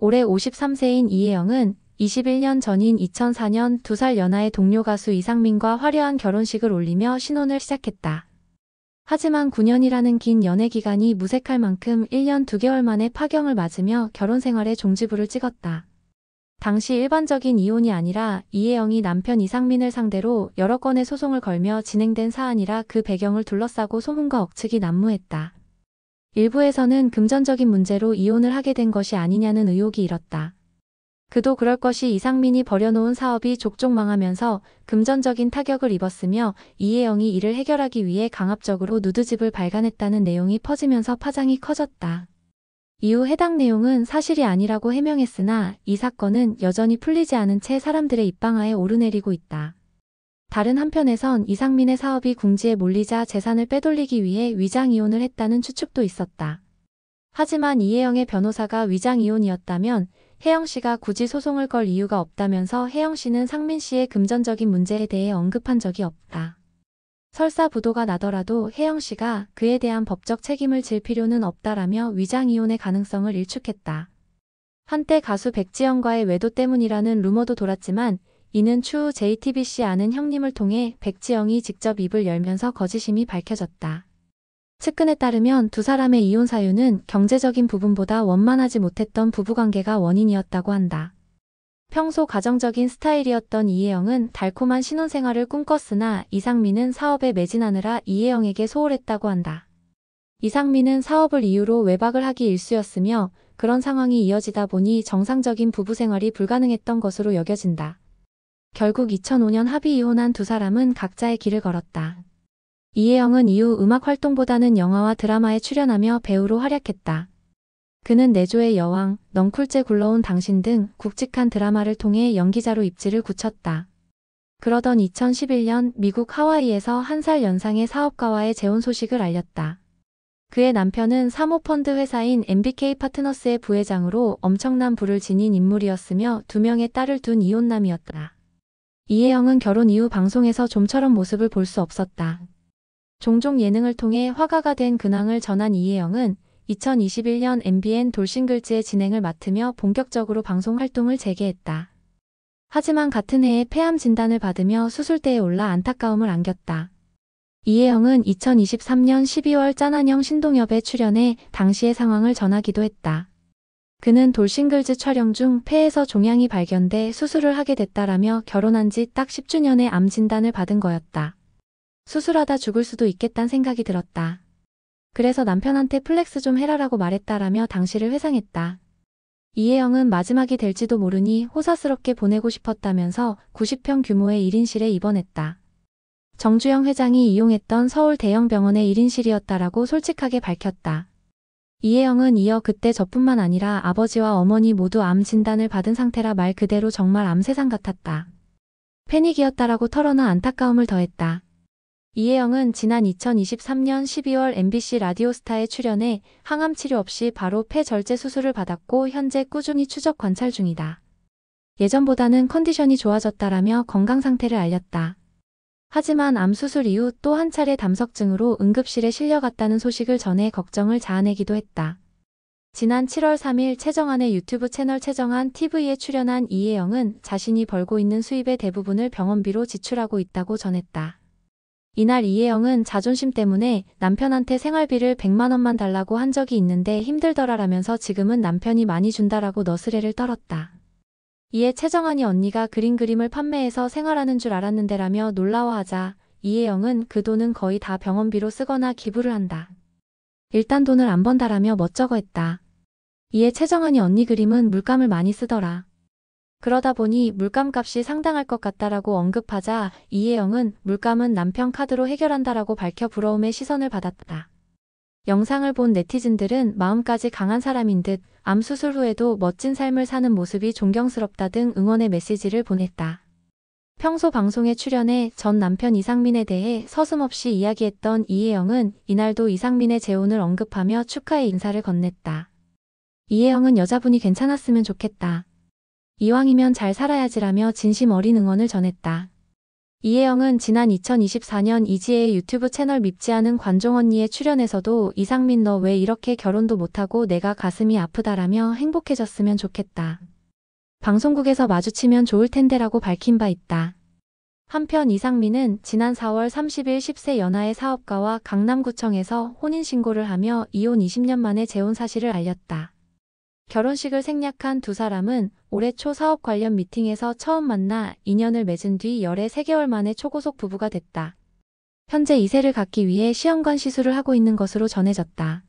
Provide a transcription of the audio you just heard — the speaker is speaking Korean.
올해 53세인 이혜영은 21년 전인 2004년 2살 연하의 동료 가수 이상민과 화려한 결혼식을 올리며 신혼을 시작했다. 하지만 9년이라는 긴 연애 기간이 무색할 만큼 1년 2개월 만에 파경을 맞으며 결혼 생활에 종지부를 찍었다. 당시 일반적인 이혼이 아니라 이혜영이 남편 이상민을 상대로 여러 건의 소송을 걸며 진행된 사안이라 그 배경을 둘러싸고 소문과 억측이 난무했다. 일부에서는 금전적인 문제로 이혼을 하게 된 것이 아니냐는 의혹이 일었다. 그도 그럴 것이 이상민이 벌여놓은 사업이 족족 망하면서 금전적인 타격을 입었으며 이혜영이 이를 해결하기 위해 강압적으로 누드집을 발간했다는 내용이 퍼지면서 파장이 커졌다. 이후 해당 내용은 사실이 아니라고 해명했으나 이 사건은 여전히 풀리지 않은 채 사람들의 입방아에 오르내리고 있다. 다른 한편에선 이상민의 사업이 궁지에 몰리자 재산을 빼돌리기 위해 위장이혼을 했다는 추측도 있었다. 하지만 이혜영의 변호사가 위장이혼이었다면 혜영 씨가 굳이 소송을 걸 이유가 없다면서 혜영 씨는 상민 씨의 금전적인 문제에 대해 언급한 적이 없다. 설사 부도가 나더라도 혜영 씨가 그에 대한 법적 책임을 질 필요는 없다라며 위장이혼의 가능성을 일축했다. 한때 가수 백지영과의 외도 때문이라는 루머도 돌았지만 이는 추후 JTBC 아는 형님을 통해 백지영이 직접 입을 열면서 거짓임이 밝혀졌다. 측근에 따르면 두 사람의 이혼 사유는 경제적인 부분보다 원만하지 못했던 부부관계가 원인이었다고 한다. 평소 가정적인 스타일이었던 이혜영은 달콤한 신혼생활을 꿈꿨으나 이상민은 사업에 매진하느라 이혜영에게 소홀했다고 한다. 이상민은 사업을 이유로 외박을 하기 일쑤였으며 그런 상황이 이어지다 보니 정상적인 부부생활이 불가능했던 것으로 여겨진다. 결국 2005년 합의 이혼한 두 사람은 각자의 길을 걸었다. 이혜영은 이후 음악 활동보다는 영화와 드라마에 출연하며 배우로 활약했다. 그는 내조의 여왕, 넝쿨째 굴러온 당신 등 굵직한 드라마를 통해 연기자로 입지를 굳혔다. 그러던 2011년 미국 하와이에서 1살 연상의 사업가와의 재혼 소식을 알렸다. 그의 남편은 사모펀드 회사인 MBK 파트너스의 부회장으로 엄청난 부를 지닌 인물이었으며 2명의 딸을 둔 이혼남이었다. 이혜영은 결혼 이후 방송에서 좀처럼 모습을 볼 수 없었다. 종종 예능을 통해 화가가 된 근황을 전한 이혜영은 2021년 MBN 돌싱글즈의 진행을 맡으며 본격적으로 방송 활동을 재개했다. 하지만 같은 해에 폐암 진단을 받으며 수술대에 올라 안타까움을 안겼다. 이혜영은 2023년 12월 짠한형 신동엽에 출연해 당시의 상황을 전하기도 했다. 그는 돌싱글즈 촬영 중 폐에서 종양이 발견돼 수술을 하게 됐다라며 결혼한 지 딱 10주년의 암 진단을 받은 거였다. 수술하다 죽을 수도 있겠다는 생각이 들었다. 그래서 남편한테 플렉스 좀 해라라고 말했다라며 당시를 회상했다. 이혜영은 마지막이 될지도 모르니 호사스럽게 보내고 싶었다면서 90평 규모의 1인실에 입원했다. 정주영 회장이 이용했던 서울 대형 병원의 1인실이었다라고 솔직하게 밝혔다. 이혜영은 이어 그때 저뿐만 아니라 아버지와 어머니 모두 암 진단을 받은 상태라 말 그대로 정말 암 세상 같았다. 패닉이었다라고 털어놔 안타까움을 더했다. 이혜영은 지난 2023년 12월 MBC 라디오스타에 출연해 항암 치료 없이 바로 폐절제 수술을 받았고 현재 꾸준히 추적 관찰 중이다. 예전보다는 컨디션이 좋아졌다라며 건강 상태를 알렸다. 하지만 암 수술 이후 또 한 차례 담석증으로 응급실에 실려갔다는 소식을 전해 걱정을 자아내기도 했다. 지난 7월 3일 최정한의 유튜브 채널 최정한 TV에 출연한 이혜영은 자신이 벌고 있는 수입의 대부분을 병원비로 지출하고 있다고 전했다. 이날 이혜영은 자존심 때문에 남편한테 생활비를 100만 원만 달라고 한 적이 있는데 힘들더라라면서 지금은 남편이 많이 준다라고 너스레를 떨었다. 이에 최정한이 언니가 그린 그림을 판매해서 생활하는 줄 알았는데라며 놀라워하자 이혜영은 그 돈은 거의 다 병원비로 쓰거나 기부를 한다. 일단 돈을 안 번다라며 멋쩍어 했다. 이에 최정한이 언니 그림은 물감을 많이 쓰더라. 그러다 보니 물감값이 상당할 것 같다라고 언급하자 이혜영은 물감은 남편 카드로 해결한다라고 밝혀 부러움의 시선을 받았다. 영상을 본 네티즌들은 마음까지 강한 사람인 듯 암 수술 후에도 멋진 삶을 사는 모습이 존경스럽다 등 응원의 메시지를 보냈다. 평소 방송에 출연해 전 남편 이상민에 대해 서슴없이 이야기했던 이혜영은 이날도 이상민의 재혼을 언급하며 축하의 인사를 건넸다. 이혜영은 여자분이 괜찮았으면 좋겠다. 이왕이면 잘 살아야지라며 진심 어린 응원을 전했다. 이혜영은 지난 2024년 이지혜의 유튜브 채널 밉지 않은 관종 언니에 출연해서도 이상민 너 왜 이렇게 결혼도 못하고 내가 가슴이 아프다라며 행복해졌으면 좋겠다. 방송국에서 마주치면 좋을 텐데라고 밝힌 바 있다. 한편 이상민은 지난 4월 30일 10세 연하의 사업가와 강남구청에서 혼인신고를 하며 이혼 20년 만에 재혼 사실을 알렸다. 결혼식을 생략한 두 사람은 올해 초 사업 관련 미팅에서 처음 만나 인연을 맺은 뒤 열애 3개월 만에 초고속 부부가 됐다. 현재 2세를 갖기 위해 시험관 시술을 하고 있는 것으로 전해졌다.